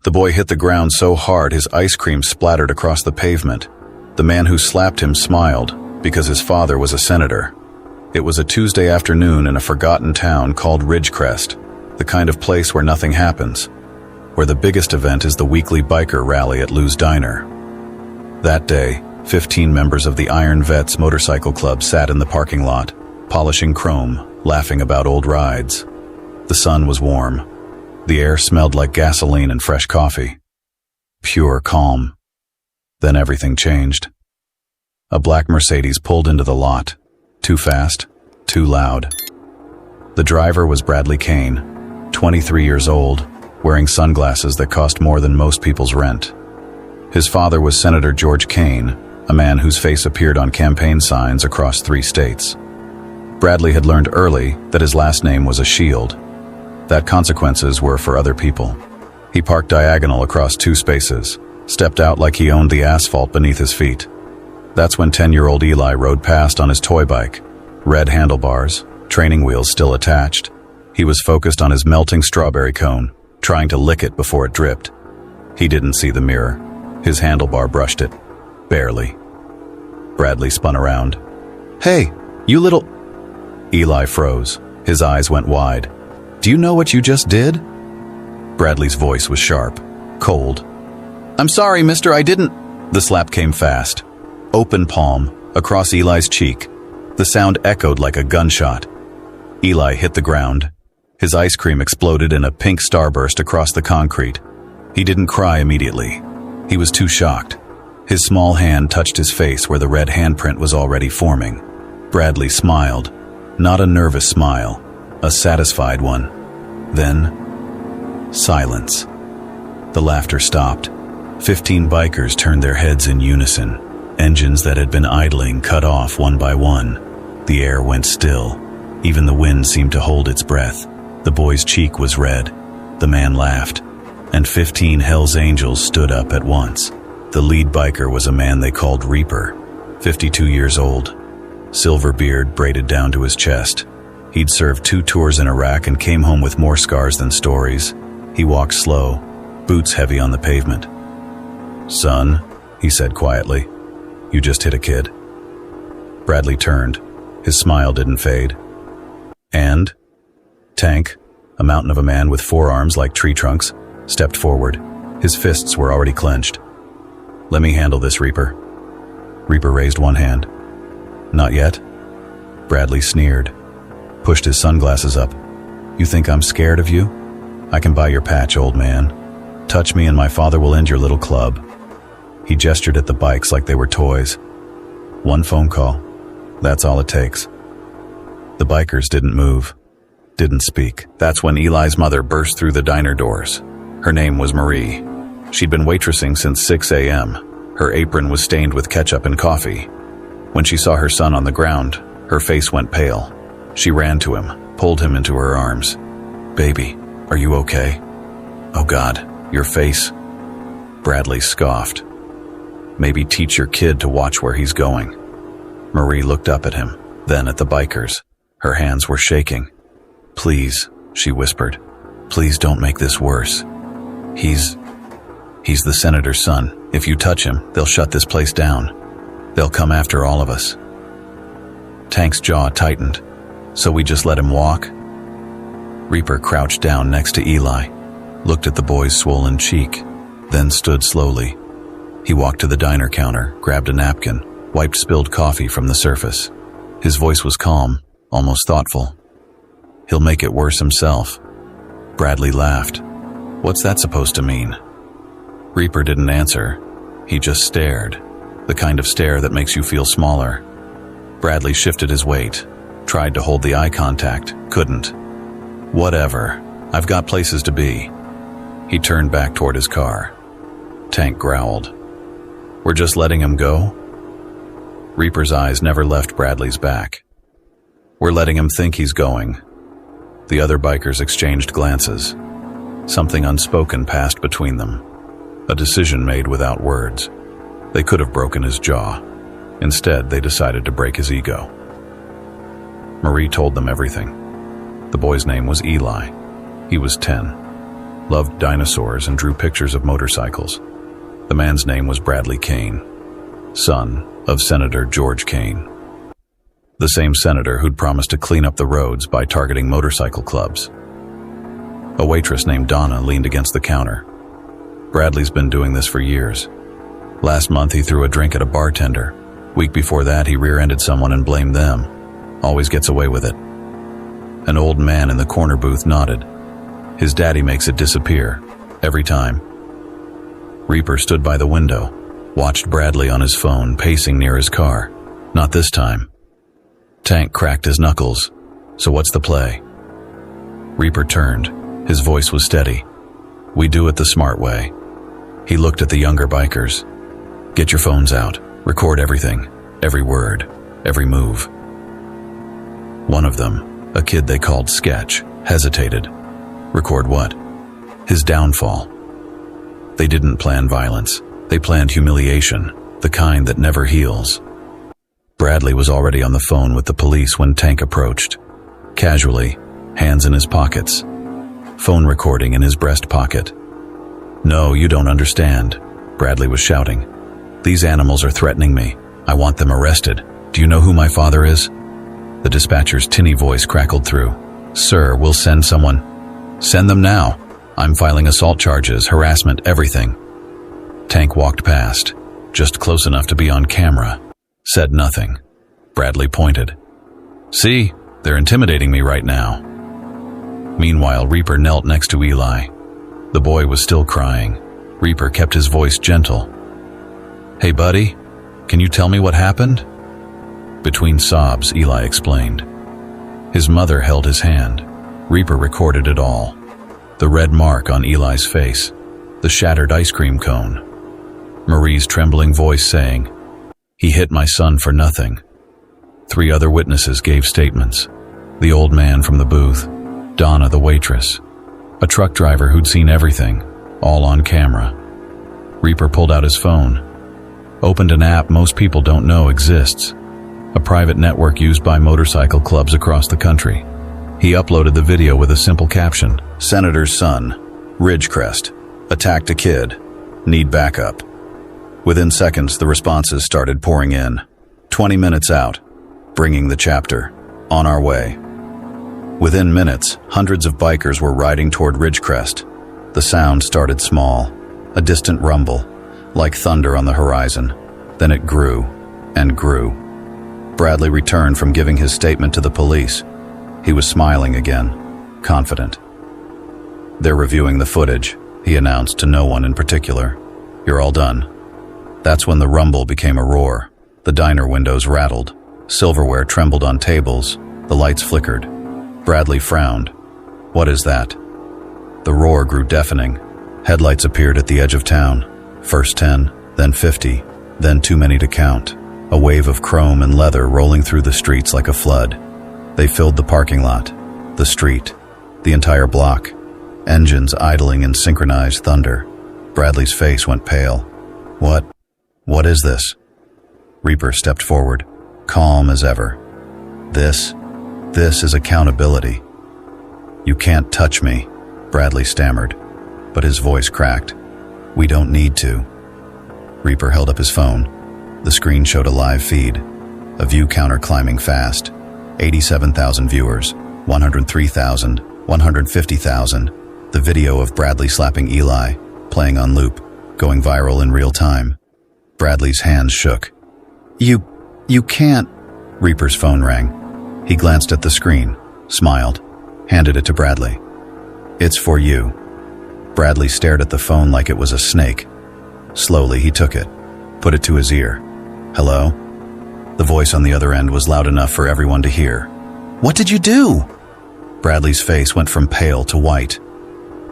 The boy hit the ground so hard his ice cream splattered across the pavement. The man who slapped him smiled, because his father was a senator. It was a Tuesday afternoon in a forgotten town called Ridgecrest, the kind of place where nothing happens, where the biggest event is the weekly biker rally at Lou's Diner. That day, 15 members of the Iron Vets Motorcycle Club sat in the parking lot, polishing chrome, laughing about old rides. The sun was warm. The air smelled like gasoline and fresh coffee. Pure calm. Then everything changed. A black Mercedes pulled into the lot. Too fast, too loud. The driver was Bradley Kane, 23 years old, wearing sunglasses that cost more than most people's rent. His father was Senator George Kane, a man whose face appeared on campaign signs across 3 states. Bradley had learned early that his last name was a shield, that consequences were for other people. He parked diagonal across 2 spaces, stepped out like he owned the asphalt beneath his feet. That's when 10-year-old Eli rode past on his toy bike, red handlebars, training wheels still attached. He was focused on his melting strawberry cone, trying to lick it before it dripped. He didn't see the mirror. His handlebar brushed it. Barely. Bradley spun around. "Hey, you little..." Eli froze. His eyes went wide. "Do you know what you just did?" Bradley's voice was sharp, cold. "I'm sorry, mister, I didn't..." The slap came fast. Open palm, across Eli's cheek. The sound echoed like a gunshot. Eli hit the ground. His ice cream exploded in a pink starburst across the concrete. He didn't cry immediately. He was too shocked. His small hand touched his face where the red handprint was already forming. Bradley smiled. Not a nervous smile, a satisfied one. Then, silence. The laughter stopped. 15 bikers turned their heads in unison. Engines that had been idling cut off one by one. The air went still. Even the wind seemed to hold its breath. The boy's cheek was red. The man laughed. And 15 Hell's Angels stood up at once. The lead biker was a man they called Reaper, 52 years old. Silver beard braided down to his chest. He'd served 2 tours in Iraq and came home with more scars than stories. He walked slow, boots heavy on the pavement. "Son," he said quietly, "you just hit a kid." Bradley turned. His smile didn't fade. "And?" Tank, a mountain of a man with 4 arms like tree trunks, stepped forward. His fists were already clenched. "Let me handle this, Reaper." Reaper raised one hand. "Not yet?" Bradley sneered, pushed his sunglasses up. "You think I'm scared of you? I can buy your patch, old man. Touch me and my father will end your little club." He gestured at the bikes like they were toys. "One phone call. That's all it takes." The bikers didn't move, didn't speak. That's when Eli's mother burst through the diner doors. Her name was Marie. She'd been waitressing since 6 a.m. Her apron was stained with ketchup and coffee. When she saw her son on the ground, her face went pale. She ran to him, pulled him into her arms. "Baby, are you okay?" "Oh God, your face." Bradley scoffed. "Maybe teach your kid to watch where he's going." Marie looked up at him, then at the bikers. Her hands were shaking. "Please," she whispered. "Please don't make this worse. He's the senator's son. If you touch him, they'll shut this place down. They'll come after all of us." Tank's jaw tightened. "So we just let him walk?" Reaper crouched down next to Eli, looked at the boy's swollen cheek, then stood slowly. He walked to the diner counter, grabbed a napkin, wiped spilled coffee from the surface. His voice was calm, almost thoughtful. "He'll make it worse himself." Bradley laughed. "What's that supposed to mean?" Reaper didn't answer. He just stared, the kind of stare that makes you feel smaller. Bradley shifted his weight, tried to hold the eye contact, couldn't. "Whatever, I've got places to be." He turned back toward his car. Tank growled. "We're just letting him go?" Reaper's eyes never left Bradley's back. "We're letting him think he's going." The other bikers exchanged glances. Something unspoken passed between them. A decision made without words. They could have broken his jaw. Instead, they decided to break his ego. Marie told them everything. The boy's name was Eli. He was 10. loved dinosaurs, and drew pictures of motorcycles. The man's name was Bradley Kane, son of Senator George Kane, the same senator who'd promised to clean up the roads by targeting motorcycle clubs. A waitress named Donna leaned against the counter. Bradley's been doing this for years. Last month he threw a drink at a bartender. Week before that he rear-ended someone and blamed them. Always gets away with it. An old man in the corner booth nodded. His daddy makes it disappear, every time. Reaper stood by the window, watched Bradley on his phone, pacing near his car. Not this time. Tank cracked his knuckles. So what's the play? Reaper turned. His voice was steady. We do it the smart way. He looked at the younger bikers. Get your phones out. Record everything. Every word. Every move. One of them, a kid they called Sketch, hesitated. Record what? His downfall. They didn't plan violence. They planned humiliation, the kind that never heals. Bradley was already on the phone with the police when Tank approached. Casually, hands in his pockets. Phone recording in his breast pocket. No, you don't understand, Bradley was shouting. These animals are threatening me. I want them arrested. Do you know who my father is? The dispatcher's tinny voice crackled through. Sir, we'll send someone. Send them now. I'm filing assault charges, harassment, everything. Tank walked past, just close enough to be on camera. Said nothing. Bradley pointed. See, they're intimidating me right now. Meanwhile, Reaper knelt next to Eli. The boy was still crying. Reaper kept his voice gentle. Hey buddy, can you tell me what happened? Between sobs, Eli explained. His mother held his hand. Reaper recorded it all. The red mark on Eli's face, the shattered ice cream cone. Marie's trembling voice saying, He hit my son for nothing. 3 other witnesses gave statements. The old man from the booth, Donna the waitress, a truck driver who'd seen everything, all on camera. Reaper pulled out his phone, opened an app most people don't know exists, a private network used by motorcycle clubs across the country. He uploaded the video with a simple caption, Senator's son, Ridgecrest, attacked a kid, need backup. Within seconds, the responses started pouring in. 20 minutes out, bringing the chapter, on our way. Within minutes, hundreds of bikers were riding toward Ridgecrest. The sound started small, a distant rumble, like thunder on the horizon. Then it grew and grew. Bradley returned from giving his statement to the police. He was smiling again, confident. They're reviewing the footage, he announced to no one in particular. You're all done. That's when the rumble became a roar. The diner windows rattled. Silverware trembled on tables. The lights flickered. Bradley frowned. What is that? The roar grew deafening. Headlights appeared at the edge of town. First 10, then 50, then too many to count. A wave of chrome and leather rolling through the streets like a flood. They filled the parking lot, the street, the entire block. Engines idling in synchronized thunder. Bradley's face went pale. What is this? Reaper stepped forward, calm as ever. This is accountability. You can't touch me, Bradley stammered, but his voice cracked. We don't need to. Reaper held up his phone. The screen showed a live feed, a view counter climbing fast. 87,000 viewers, 103,000, 150,000. The video of Bradley slapping Eli, playing on loop, going viral in real time. Bradley's hands shook. You can't. Reaper's phone rang. He glanced at the screen, smiled, handed it to Bradley. It's for you. Bradley stared at the phone like it was a snake. Slowly, he took it, put it to his ear. Hello? The voice on the other end was loud enough for everyone to hear. What did you do? Bradley's face went from pale to white.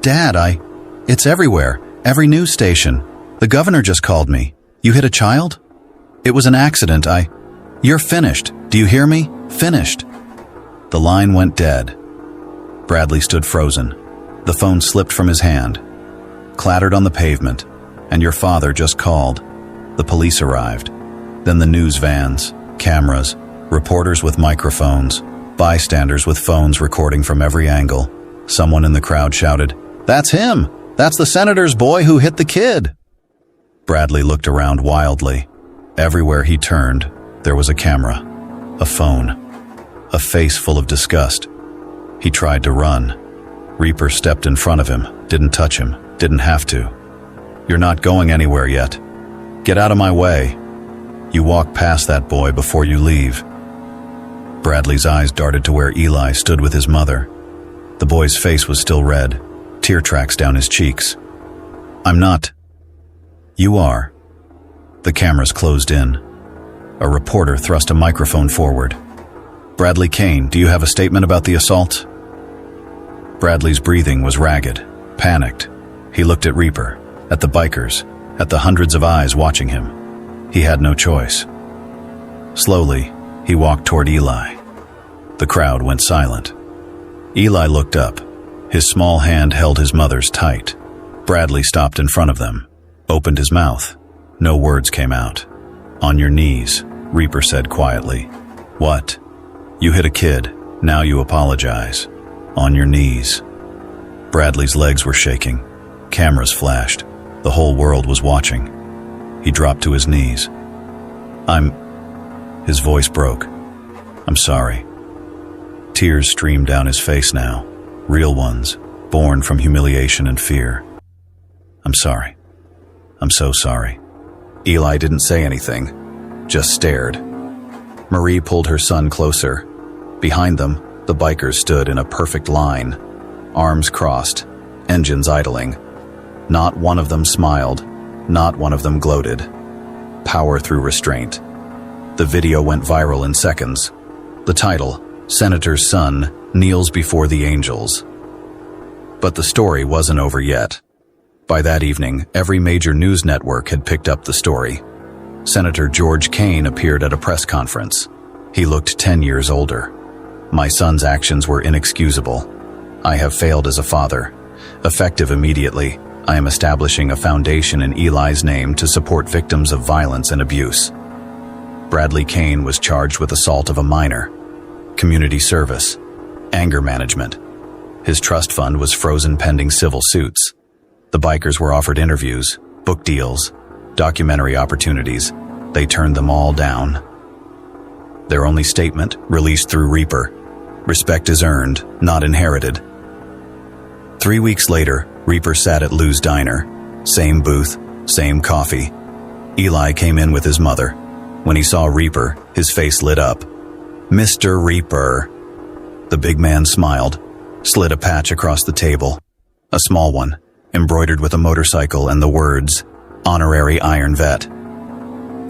Dad, it's everywhere. Every news station. The governor just called me. You hit a child? It was an accident. You're finished. Do you hear me? Finished. The line went dead. Bradley stood frozen. The phone slipped from his hand, clattered on the pavement, and your father just called. The police arrived. Then the news vans, cameras, reporters with microphones, bystanders with phones recording from every angle. Someone in the crowd shouted, That's him! That's the senator's boy who hit the kid! Bradley looked around wildly. Everywhere he turned, there was a camera, a phone, a face full of disgust. He tried to run. Reaper stepped in front of him, didn't touch him, didn't have to. You're not going anywhere yet. Get out of my way. You walk past that boy before you leave. Bradley's eyes darted to where Eli stood with his mother. The boy's face was still red, tear tracks down his cheeks. I'm not. You are. The cameras closed in. A reporter thrust a microphone forward. Bradley Kane, do you have a statement about the assault? Bradley's breathing was ragged, panicked. He looked at Reaper, at the bikers, at the hundreds of eyes watching him. He had no choice. Slowly, he walked toward Eli. The crowd went silent. Eli looked up. His small hand held his mother's tight. Bradley stopped in front of them, opened his mouth. No words came out. On your knees, Reaper said quietly. What? You hit a kid. Now you apologize. On your knees. Bradley's legs were shaking. Cameras flashed. The whole world was watching. He dropped to his knees. His voice broke. I'm sorry. Tears streamed down his face now, real ones, born from humiliation and fear. I'm sorry. I'm so sorry. Eli didn't say anything, just stared. Marie pulled her son closer. Behind them, the bikers stood in a perfect line, arms crossed, engines idling. Not one of them smiled, not one of them gloated. Power through restraint. The video went viral in seconds. The title, Senator's Son Kneels Before the Angels. But the story wasn't over yet. By that evening, every major news network had picked up the story. Senator George Kane appeared at a press conference. He looked 10 years older. My son's actions were inexcusable. I have failed as a father. Effective immediately, I am establishing a foundation in Eli's name to support victims of violence and abuse. Bradley Kane was charged with assault of a minor, community service, anger management. His trust fund was frozen pending civil suits. The bikers were offered interviews, book deals, documentary opportunities. They turned them all down. Their only statement, released through Reaper: respect is earned, not inherited. 3 weeks later, Reaper sat at Lou's diner. Same booth, same coffee. Eli came in with his mother. When he saw Reaper, his face lit up. Mr. Reaper. The big man smiled, slid a patch across the table. A small one, embroidered with a motorcycle and the words, Honorary Iron Vet.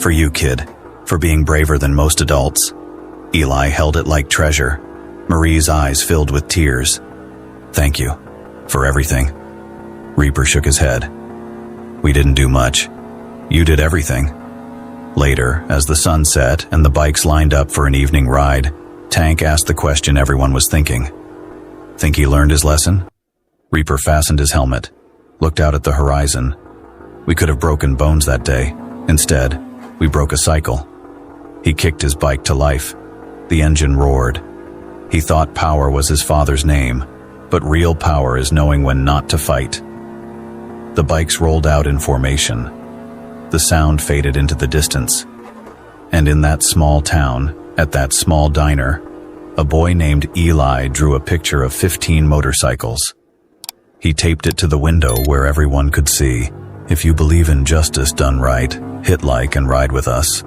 For you, kid, for being braver than most adults. Eli held it like treasure. Marie's eyes filled with tears. Thank you, for everything. Reaper shook his head. We didn't do much. You did everything. Later, as the sun set and the bikes lined up for an evening ride, Tank asked the question everyone was thinking. Think he learned his lesson? Reaper fastened his helmet, looked out at the horizon. We could have broken bones that day. Instead, we broke a cycle. He kicked his bike to life. The engine roared. He thought power was his father's name, but real power is knowing when not to fight. The bikes rolled out in formation. The sound faded into the distance. And in that small town, at that small diner, a boy named Eli drew a picture of 15 motorcycles. He taped it to the window where everyone could see. If you believe in justice done right, hit like and ride with us.